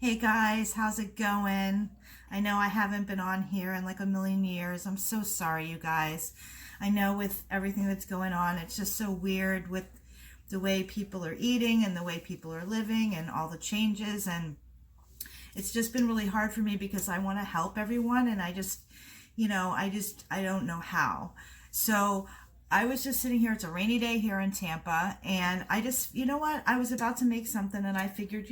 Hey guys, how's it going? I know I haven't been on here in like a million years. I'm so sorry, you guys. I know with everything that's going on, it's just so weird with the way people are eating and the way people are living and all the changes. And it's just been really hard for me because I want to help everyone and I don't know how. So I was just sitting here. It's a rainy day here in Tampa, and I was about to make something, and I figured,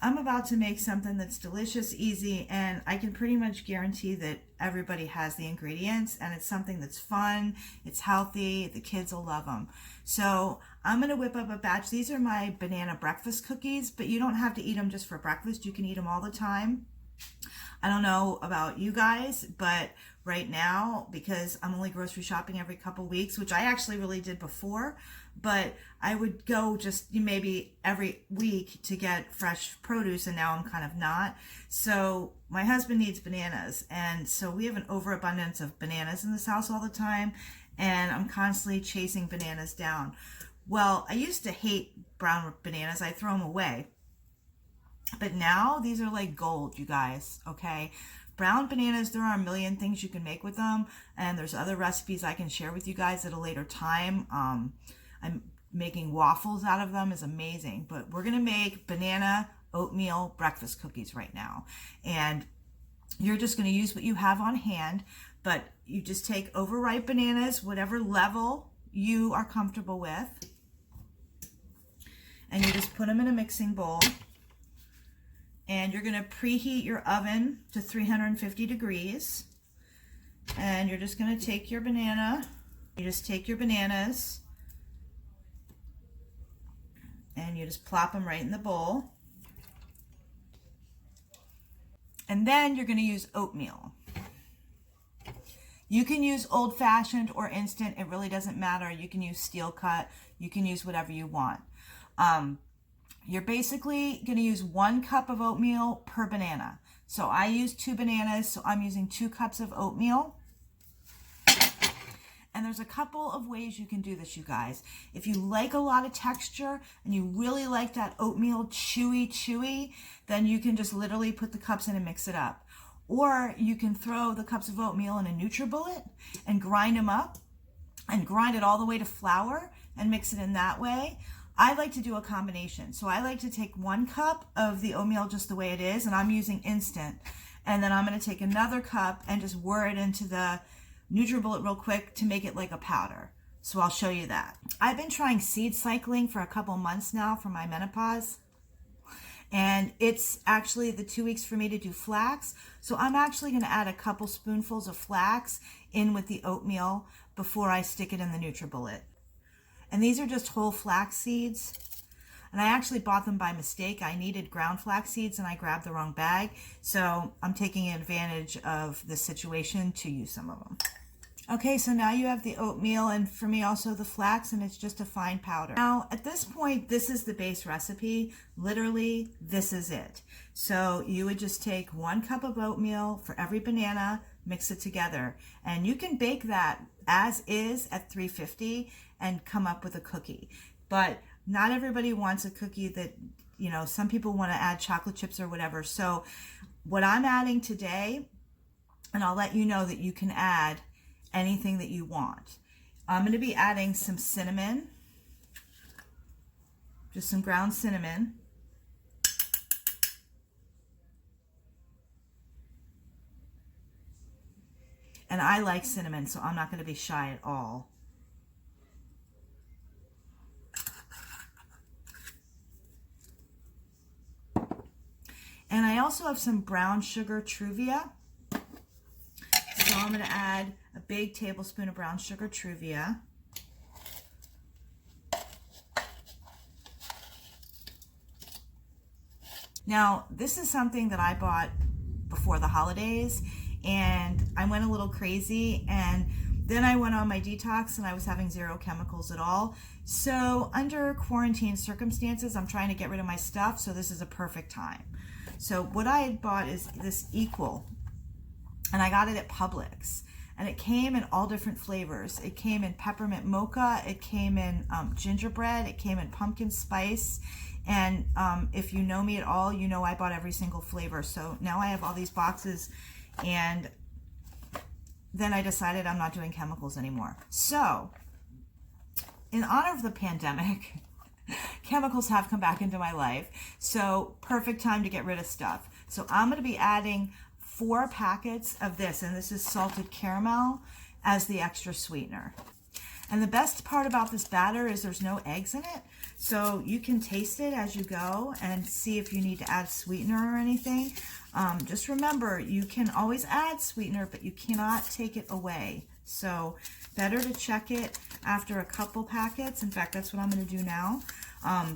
I'm about to make something that's delicious, easy, and I can pretty much guarantee that everybody has the ingredients, and it's something that's fun, it's healthy, the kids will love them. So I'm going to whip up a batch. These are my banana breakfast cookies, but you don't have to eat them just for breakfast. You can eat them all the time. I don't know about you guys, but right now, because I'm only grocery shopping every couple weeks, which I actually really did before, but I would go just maybe every week to get fresh produce, and now I'm kind of not. So my husband needs bananas, and so we have an overabundance of bananas in this house all the time, and I'm constantly chasing bananas down. Well, I used to hate brown bananas. I throw them away. But now these are like gold, you guys, okay? Brown bananas, there are a million things you can make with them, and there's other recipes I can share with you guys at a later time. I'm making waffles out of them is amazing, but we're gonna make banana oatmeal breakfast cookies right now. And you're just gonna use what you have on hand, but you just take overripe bananas, whatever level you are comfortable with, and you just put them in a mixing bowl. And you're going to preheat your oven to 350 degrees. And you're just going to take your banana. You just take your bananas and you just plop them right in the bowl. And then you're going to use oatmeal. You can use old-fashioned or instant. It really doesn't matter. You can use steel cut. You can use whatever you want. You're basically going to use 1 cup of oatmeal per banana. So I use 2 bananas, so I'm using 2 cups of oatmeal. And there's a couple of ways you can do this, you guys. If you like a lot of texture and you really like that oatmeal chewy, then you can just literally put the cups in and mix it up. Or you can throw the cups of oatmeal in a NutriBullet and grind them up and grind it all the way to flour and mix it in that way. I like to do a combination. So I like to take 1 cup of the oatmeal just the way it is, and I'm using instant. And then I'm going to take another cup and just whir it into the NutriBullet real quick to make it like a powder. So I'll show you that. I've been trying seed cycling for a couple months now for my menopause. And it's actually the 2 weeks for me to do flax. So I'm actually going to add a couple spoonfuls of flax in with the oatmeal before I stick it in the NutriBullet. And these are just whole flax seeds. And I actually bought them by mistake. I needed ground flax seeds and I grabbed the wrong bag. So I'm taking advantage of the situation to use some of them. Okay, so now you have the oatmeal and for me also the flax, and it's just a fine powder. Now at this point, this is the base recipe. Literally, this is it. So you would just take 1 cup of oatmeal for every banana, mix it together. And you can bake that as is at 350 and come up with a cookie. But not everybody wants a cookie that, some people want to add chocolate chips or whatever. So what I'm adding today, and I'll let you know that you can add anything that you want. I'm going to be adding some cinnamon, just some ground cinnamon. And I like cinnamon, so I'm not going to be shy at all. And I also have some brown sugar Truvia. So I'm going to add a big tablespoon of brown sugar Truvia. Now, this is something that I bought before the holidays, and I went a little crazy, and then I went on my detox and I was having 0 chemicals at all. So under quarantine circumstances, I'm trying to get rid of my stuff, so this is a perfect time. So what I had bought is this Equal, and I got it at Publix. And it came in all different flavors. It came in peppermint mocha, it came in gingerbread, it came in pumpkin spice, And if you know me at all, you know I bought every single flavor. So now I have all these boxes, and then I decided I'm not doing chemicals anymore. So in honor of the pandemic, chemicals have come back into my life. So perfect time to get rid of stuff. So I'm going to be adding 4 packets of this, and this is salted caramel as the extra sweetener. And the best part about this batter is there's no eggs in it. So you can taste it as you go and see if you need to add sweetener or anything. Just remember, you can always add sweetener, but you cannot take it away. So better to check it after a couple packets. In fact, that's what I'm going to do now,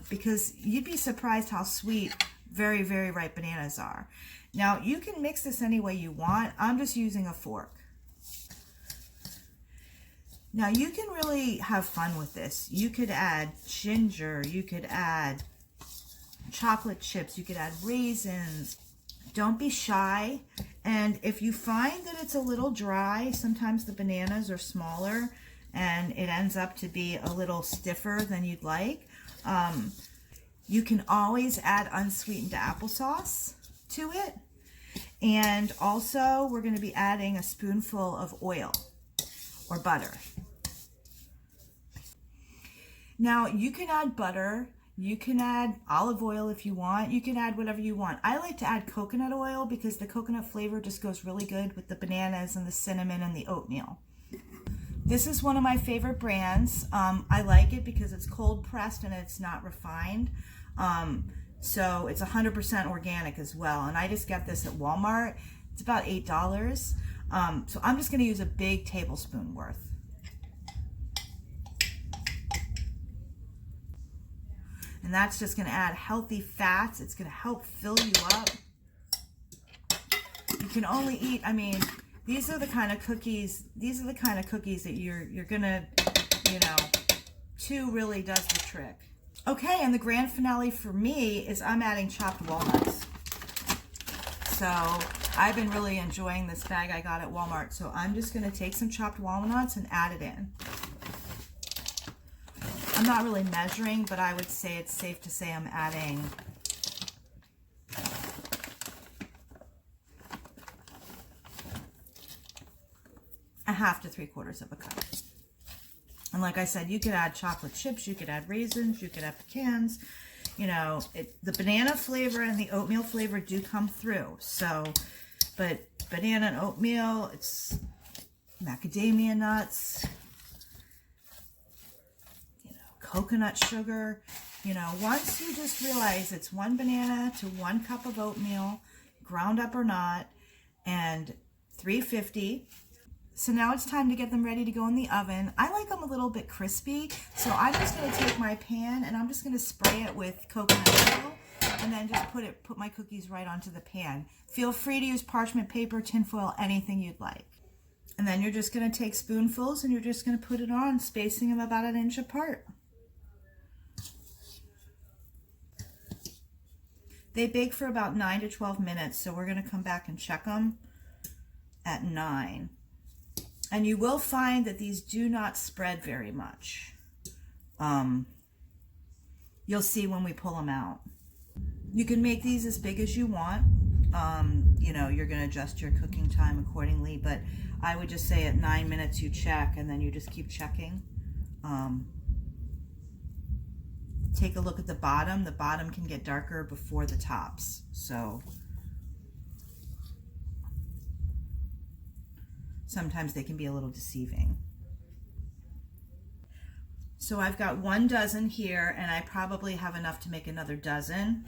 because you'd be surprised how sweet very, very ripe bananas are. Now, you can mix this any way you want. I'm just using a fork. Now, you can really have fun with this. You could add ginger, you could add chocolate chips, you could add raisins. Don't be shy. And if you find that it's a little dry, sometimes the bananas are smaller and it ends up to be a little stiffer than you'd like, you can always add unsweetened applesauce to it. And also, we're going to be adding a spoonful of oil or butter. Now, you can add butter, you can add olive oil if you want, you can add whatever you want. I like to add coconut oil because the coconut flavor just goes really good with the bananas and the cinnamon and the oatmeal. This is one of my favorite brands. I like it because it's cold pressed and it's not refined. So it's 100% organic as well. And I just got this at Walmart. It's about $8. So I'm just going to use a big tablespoon worth. And that's just going to add healthy fats. It's going to help fill you up. You can only eat, I mean, these are the kind of cookies that you're going to, you know, 2 really does the trick. Okay, and the grand finale for me is I'm adding chopped walnuts. So I've been really enjoying this bag I got at Walmart. So I'm just going to take some chopped walnuts and add it in. I'm not really measuring, but I would say it's safe to say I'm adding a half to 3/4 of a cup. And like I said, you could add chocolate chips, you could add raisins, you could add pecans. You know, the banana flavor and the oatmeal flavor do come through. So, but banana and oatmeal, it's macadamia nuts, coconut sugar. You know, once you just realize it's 1 banana to 1 cup of oatmeal, ground up or not, and 350. So now it's time to get them ready to go in the oven. I like them a little bit crispy, so I'm just going to take my pan and I'm just going to spray it with coconut oil and then just put my cookies right onto the pan. Feel free to use parchment paper, tinfoil, anything you'd like. And then you're just going to take spoonfuls and you're just going to put it on, spacing them about 1 inch apart. They bake for about 9 to 12 minutes, so we're going to come back and check them at 9. And you will find that these do not spread very much. You'll see when we pull them out. You can make these as big as you want. You know, you're going to adjust your cooking time accordingly, but I would just say at 9 minutes you check, and then you just keep checking. Take a look at the bottom. The bottom can get darker before the tops. So sometimes they can be a little deceiving. So I've got 1 dozen here, and I probably have enough to make another dozen.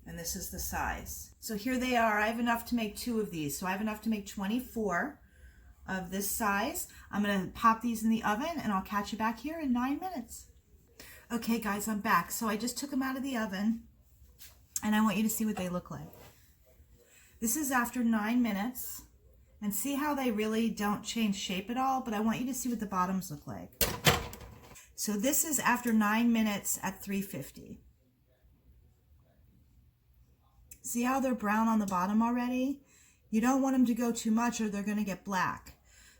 And this is the size. So here they are. I have enough to make 2 of these. So I have enough to make 24 of this size. I'm going to pop these in the oven, and I'll catch you back here in 9 minutes. Okay, guys, I'm back. So I just took them out of the oven, and I want you to see what they look like. This is after 9 minutes, and see how they really don't change shape at all, but I want you to see what the bottoms look like. So this is after 9 minutes at 350. See how they're brown on the bottom already? You don't want them to go too much or they're going to get black.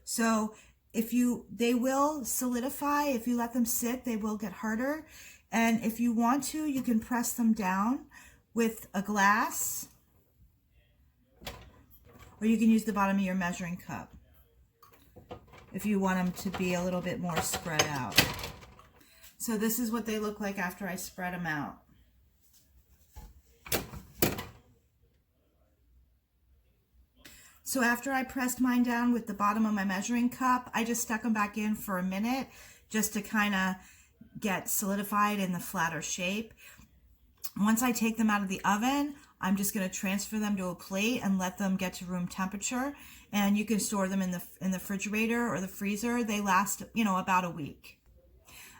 So they will solidify. If you let them sit, they will get harder. And if you want to, you can press them down with a glass, or you can use the bottom of your measuring cup if you want them to be a little bit more spread out. So this is what they look like after I spread them out. So after I pressed mine down with the bottom of my measuring cup, I just stuck them back in for a minute just to kind of get solidified in the flatter shape. Once I take them out of the oven, I'm just going to transfer them to a plate and let them get to room temperature. And you can store them in the refrigerator or the freezer. They last, about a week.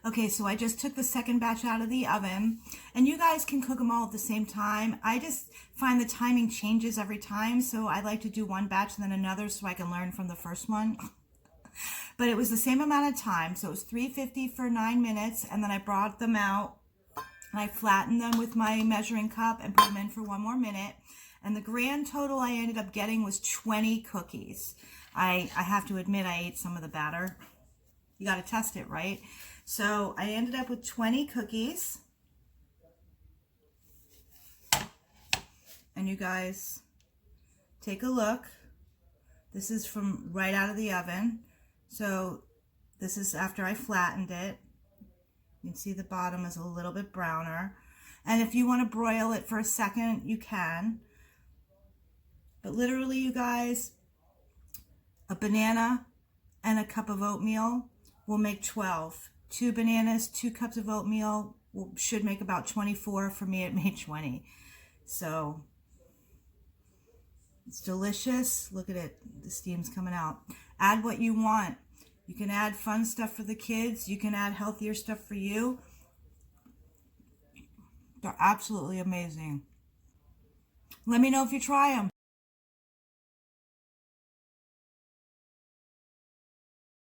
Okay, so I just took the second batch out of the oven, and you guys can cook them all at the same time. I just find the timing changes every time, so I like to do one batch and then another so I can learn from the first one. But it was the same amount of time, so it was 350 for 9 minutes, and then I brought them out, and I flattened them with my measuring cup and put them in for 1 more minute. And the grand total I ended up getting was 20 cookies. I have to admit I ate some of the batter. You got to test it, right? So I ended up with 20 cookies. And you guys, take a look. This is from right out of the oven. So this is after I flattened it. You can see the bottom is a little bit browner. And if you want to broil it for a second, you can. But literally, you guys, a banana and a cup of oatmeal will make 12. 2 bananas, 2 cups of oatmeal should make about 24. For me, it made 20. So it's delicious. Look at it. The steam's coming out. Add what you want. You can add fun stuff for the kids. You can add healthier stuff for you. They're absolutely amazing. Let me know if you try them.